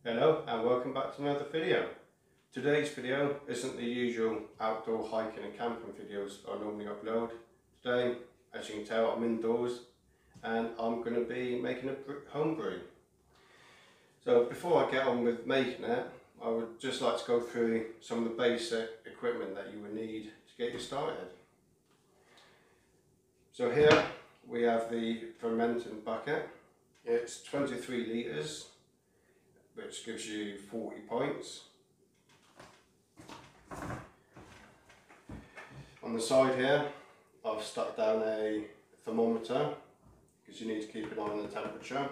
Hello and welcome back to another video. Today's video isn't the usual outdoor hiking and camping videos I normally upload. Today, as you can tell, I'm indoors and I'm going to be making a homebrew. So before I get on with making it, I would just like to go through some of the basic equipment that you would need to get you started. So here we have the fermenting bucket. It's 23 litres. Which gives you 40 pints. On the side here, I've stuck down a thermometer because you need to keep an eye on the temperature.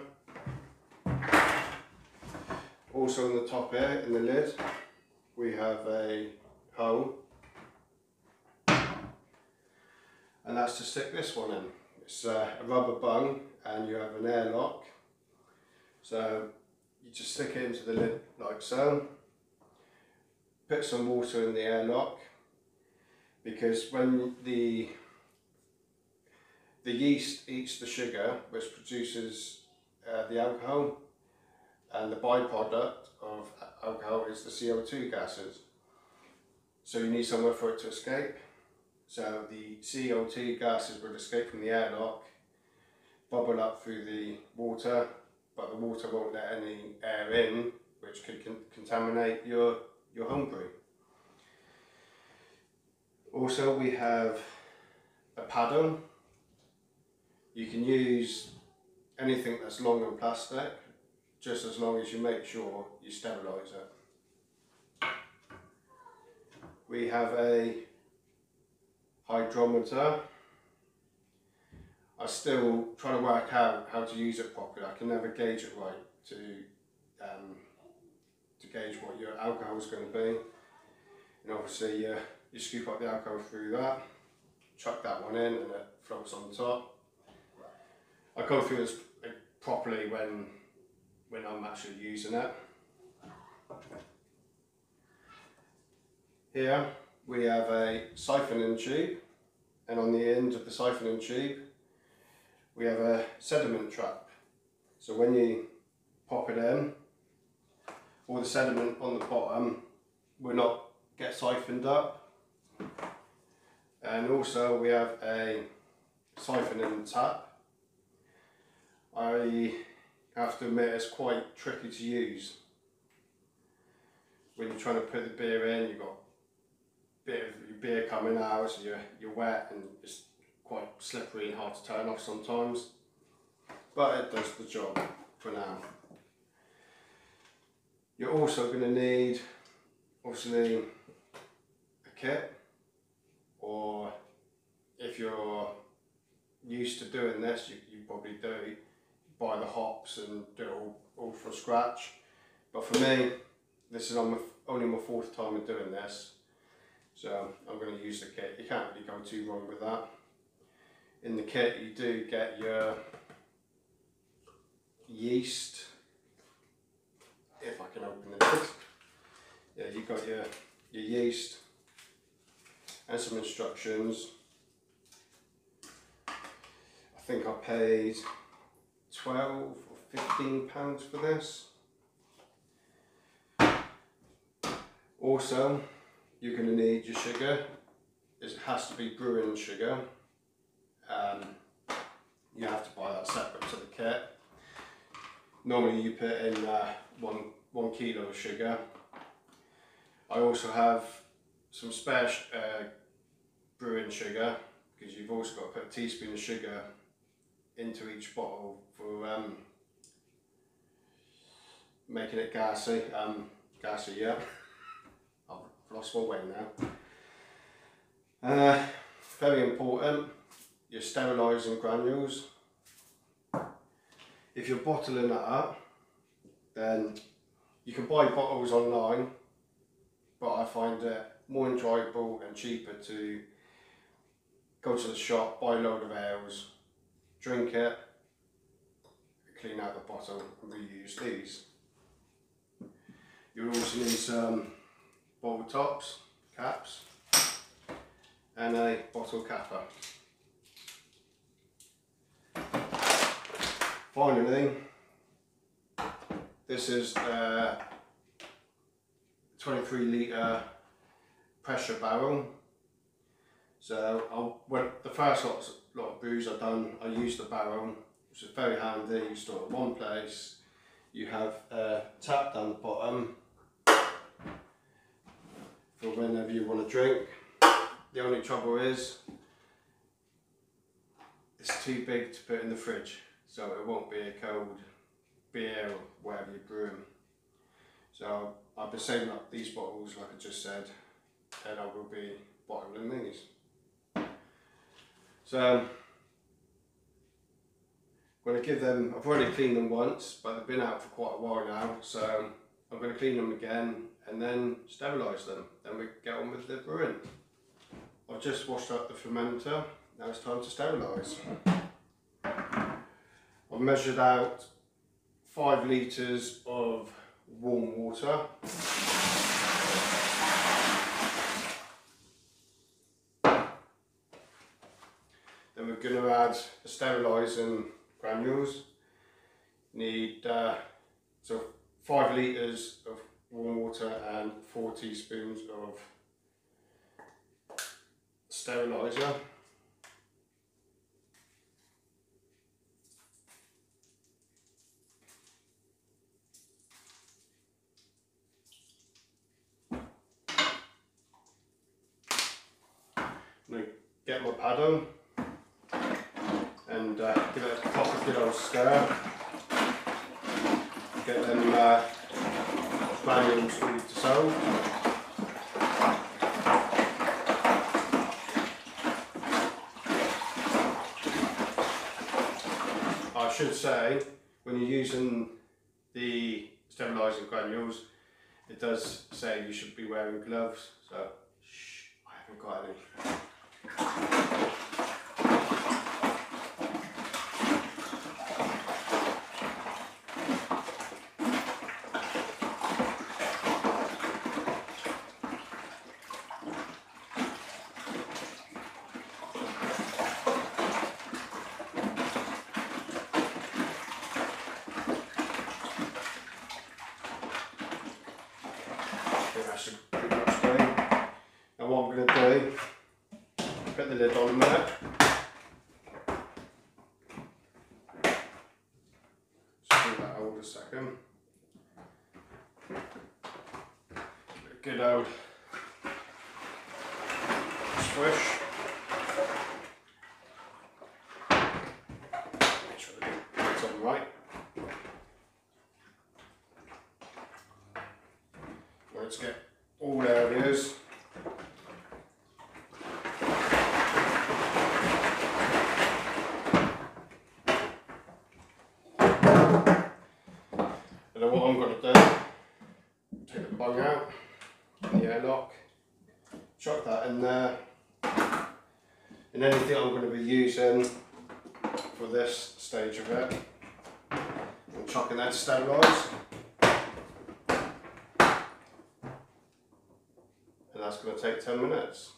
Also on the top here, in the lid, we have a hole, and that's to stick this one in. It's a rubber bung and you have an airlock. So you just stick it into the lid like so, put some water in the airlock, because when the yeast eats the sugar, which produces the alcohol, and the byproduct of alcohol is the CO2 gases. So you need somewhere for it to escape. So the CO2 gases would escape from the airlock, bubble up through the water, but the water won't let any air in, which could contaminate your homebrew. Also, we have a paddle. You can use anything that's long and plastic, just as long as you make sure you sterilise it. We have a hydrometer. I still try to work out how to use it properly. I can never gauge it right to gauge what your alcohol is going to be. And obviously you scoop up the alcohol through that, chuck that one in and it floats on top. I go through this properly when I'm actually using it. Here we have a siphoning tube, and on the end of the siphoning tube we have a sediment trap. So when you pop it in, all the sediment on the bottom will not get siphoned up. And also we have a siphoning tap. I have to admit it's quite tricky to use. When you're trying to put the beer in, you've got a bit of your beer coming out, so you're wet and it's quite slippery and hard to turn off sometimes, but it does the job for now. You're also going to need, obviously, a kit, or if you're used to doing this, you probably do, you buy the hops and do it all from scratch. But for me, this is only my fourth time of doing this, so I'm going to use the kit. You can't really go too wrong with that. In the kit you do get your yeast, if I can open the lid. Yeah, you've got your yeast and some instructions. I think I paid £12 or £15 for this. Also, you're going to need your sugar. It has to be brewing sugar. You have to buy that separate to the kit. Normally you put in 1 kilo of sugar. I also have some spare brewing sugar, because you've also got to put a teaspoon of sugar into each bottle for making it gassy. Yeah. I've lost my way now. Very important, your sterilising granules. If you're bottling that up, then you can buy bottles online, but I find it more enjoyable and cheaper to go to the shop, buy a load of ales, drink it, clean out the bottle and reuse these. You'll also need some bottle tops, caps, and a bottle capper. Finally, This is a 23 litre pressure barrel. So the first lot of brews I've done, I used the barrel, which is very handy. You store it in one place. You have a tap down the bottom for whenever you want to drink. The only trouble is it's too big to put in the fridge, so it won't be a cold beer or whatever you're brewing. So I've been saving up these bottles, like I just said, and I will be bottling these. So I'm going to give them, I've already cleaned them once, but they've been out for quite a while now, so I'm going to clean them again and then sterilise them. Then we get on with the brewing. I've just washed up the fermenter, now it's time to sterilise. I've measured out 5 litres of warm water. Then we're going to add the sterilising granules. Need so 5 litres of warm water and 4 teaspoons of steriliser. I'm going to get my paddle and give it a proper good old stir. Get them granules all dissolved. I should say, when you're using the sterilising granules, it does say you should be wearing gloves, so shh, I haven't got any. That's pretty much clean. Now what I'm going to do, put the lid on a minute. Just do that hold a second. A good old swish. Make sure the lid's on right. Let's get all areas. And then what I'm going to do, take the bung out, the airlock, chuck that in there, and anything I'm going to be using for this stage of it, I'm chucking that to sterilise. And that's going to take 10 minutes.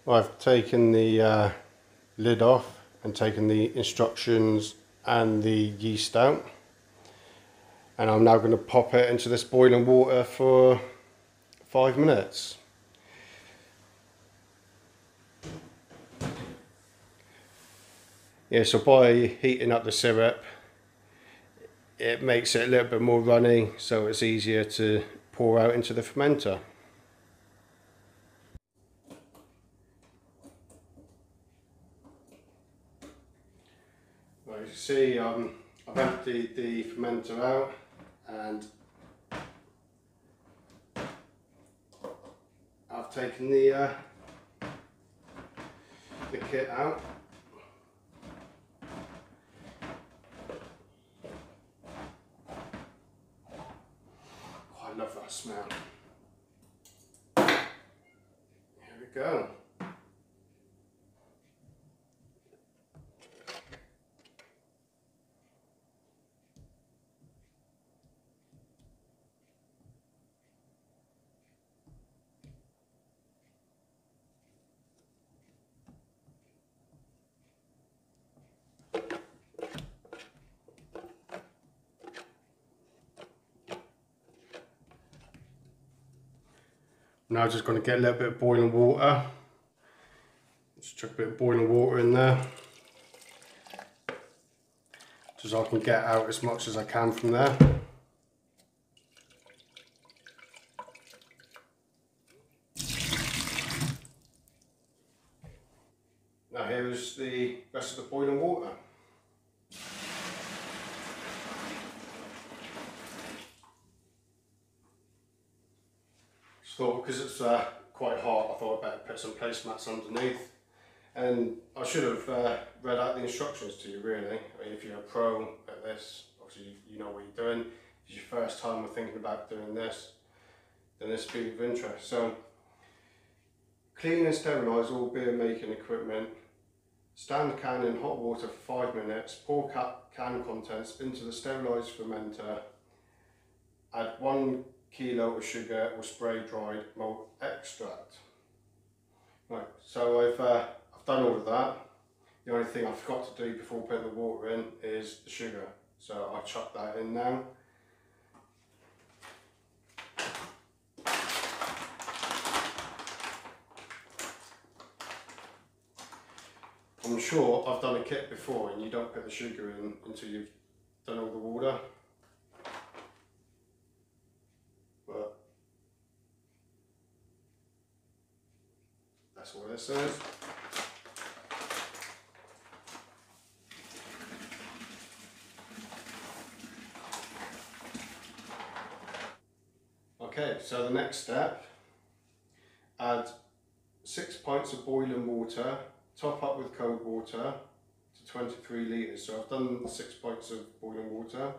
I've taken the lid off and taken the instructions and the yeast out, and I'm now going to pop it into this boiling water for 5 minutes. Yeah, so by heating up the syrup, it makes it a little bit more runny, so it's easier to pour out into the fermenter. Well, you can see I've emptied the fermenter out and I've taken the kit out. I love that smell. Here we go. Now just going to get a little bit of boiling water. Just chuck a bit of boiling water in there, just so I can get out as much as I can from there. Now here is the rest of the boiling water. Just thought because it's quite hot, I thought I'd better put some placemats underneath. And I should have read out the instructions to you really. I mean, if you're a pro at this, obviously you know what you're doing. If it's your first time or thinking about doing this, then this will be of interest. So, clean and sterilise all beer making equipment. Stand the can in hot water for 5 minutes. Pour can contents into the sterilised fermenter. Add 1 kilo of sugar or spray dried malt extract. Right, so I've done all of that. The only thing I forgot to do before putting the water in is the sugar. So I'll chuck that in now. I'm sure I've done a kit before and you don't put the sugar in until you've done all the water. But that's what this is. Okay, so the next step, add 6 pints of boiling water, top up with cold water to 23 litres. So I've done 6 pints of boiling water.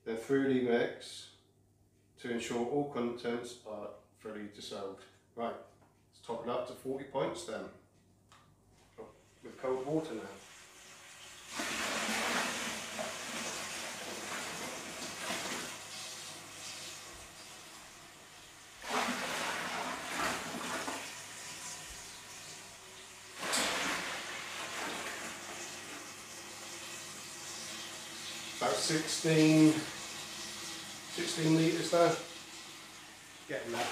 Then thoroughly mix to ensure all contents are fully dissolved. Right, let's top it up to 40 pints then, with cold water now. About 16 litres there. Getting that.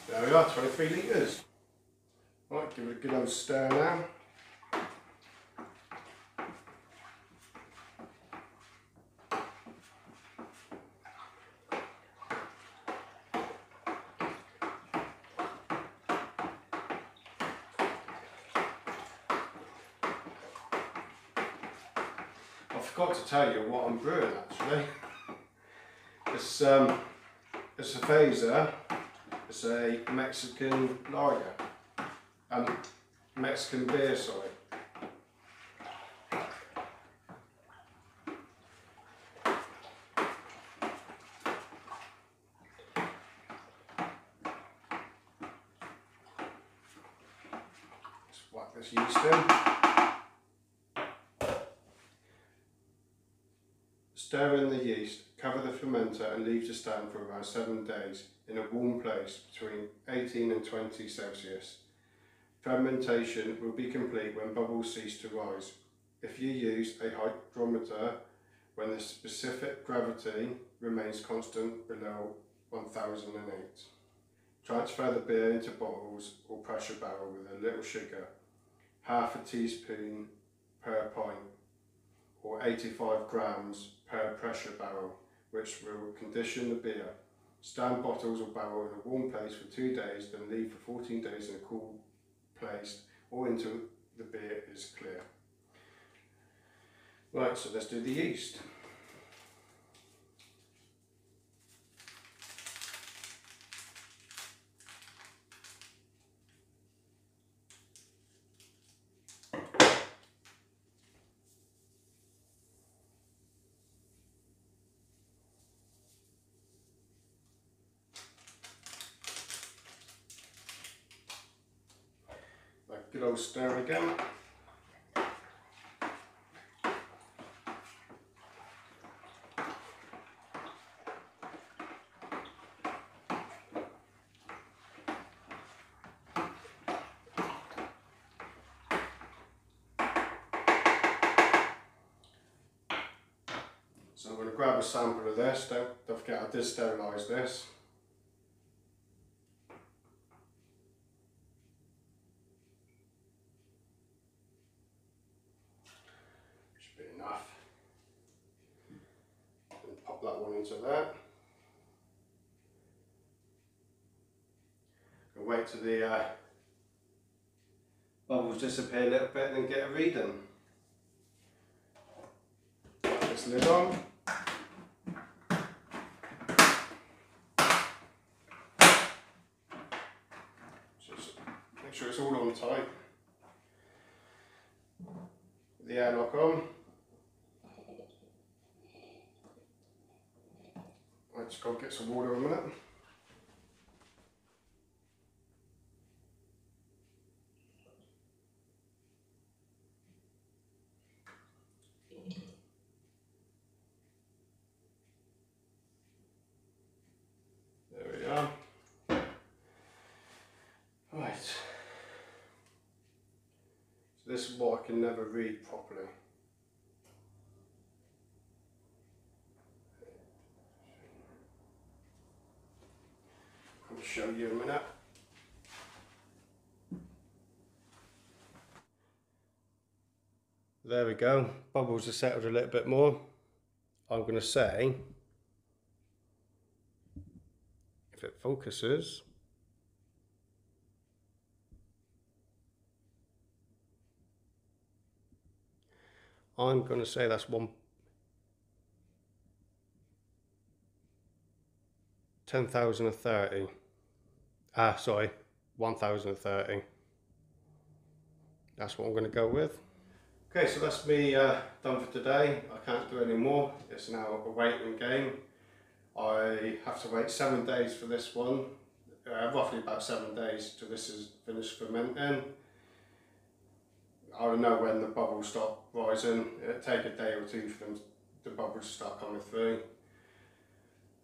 There we are, 23 litres. Right, give it a good old stir now. I forgot to tell you what I'm brewing actually. It's a Cerveza. It's a Mexican lager. Mexican beer, sorry. Just whack this yeast in. Stir in the yeast, cover the fermenter and leave to stand for around 7 days in a warm place between 18 and 20 Celsius. Fermentation will be complete when bubbles cease to rise. If you use a hydrometer, when the specific gravity remains constant below 1008. Transfer the beer into bottles or pressure barrel with a little sugar, half a teaspoon per pint, or 85 grams per pressure barrel, which will condition the beer. Stand bottles or barrel in a warm place for 2 days, then leave for 14 days in a cool place or until the beer is clear. Right, so let's do the yeast. Good old stir again. grab a sample of this. Don't forget I did sterilise this. Should be enough. And pop that one into there. And wait till the bubbles disappear a little bit and then get a reading. Put this lid on. Just make sure it's all on tight. Put the airlock on. I'll just go get some water a minute. Right, so this is what I can never read properly. I'll show you in a minute. There we go, bubbles are settled a little bit more. I'm going to say, if it focuses, I'm going to say that's 10,030. Sorry, 1,030. That's what I'm going to go with. Okay, so that's me done for today. I can't do any more. It's now a waiting game. I have to wait 7 days for this one. Roughly about 7 days till this is finished fermenting. I don't know when the bubbles stop rising. It'll take a day or two for them, the bubbles to start coming through.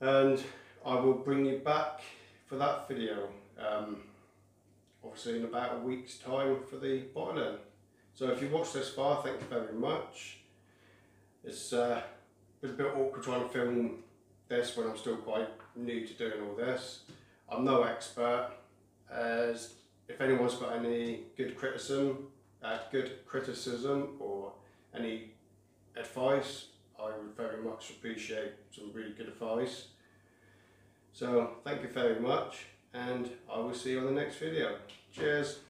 And I will bring you back for that video, obviously in about a week's time for the bottling. So if you watched this far, thank you very much. It's been a bit awkward trying to film this when I'm still quite new to doing all this. I'm no expert. As if anyone's got any good criticism or any advice, I would very much appreciate some really good advice. So thank you very much, and I will see you on the next video. Cheers.